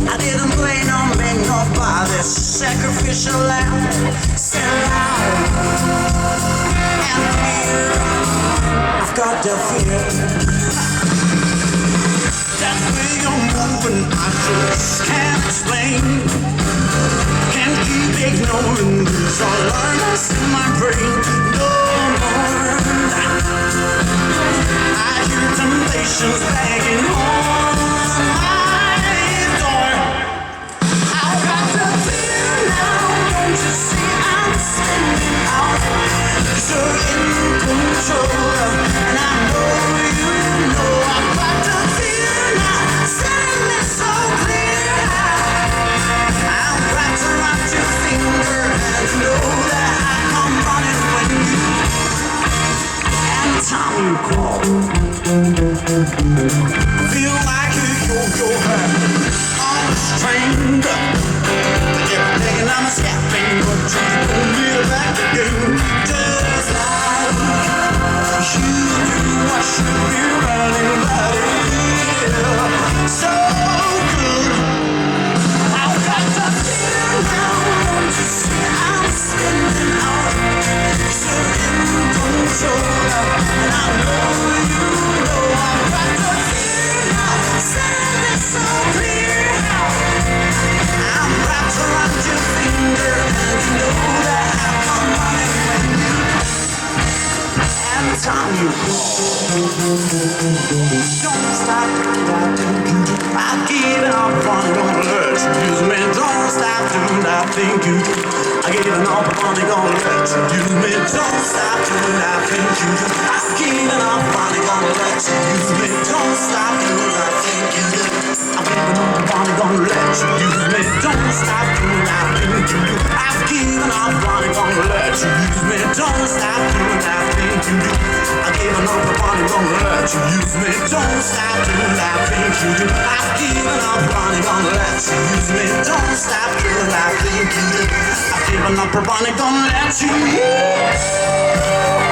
I didn't play no make nobody sacrificial lamb. Sit down and fear. I've got the fear. That way you're moving, I just can't explain. Can't keep ignoring these alarms in my brain. No more. I hear temptations begging on my door. I've got the fear now, don't you see I'm spinning out. 'Cause you're in control, and I know you know. I've got the fear now, setting me so clear. I'm wrapped around your finger, and you know that I come running when you anytime you call. Feel like you yo-yo on a string. Everything I'm escaping, but you pull me back again. Just like you do, I should be running right here. So good. I've got the fear now, don't you see I'm spinning out. So in control, and I know you know. I've got the fear now, setting it so clear. I'm wrapped around your finger, and you know that I come running when you anytime you call. Don't stop doing that thing you do. I've given up on it, gonna let you use me. Don't stop doing that thing you do. I've given up on it, gonna let you use me. Don't stop doing that thing you do. I've given up on it, gonna let you use me. Don't stop doing that thing you do. I've given up on it, gonna let you use me. Don't stop doing that thing you do. I've given up on it, gonna let you use me. Don't stop doing that thing you do. I've given up on it, gonna let you use me. Don't stop doing that thing you do. I've given up on it, gonna let you use me. Don't stop doing that thing you do. I've given up on it, gonna let you use me.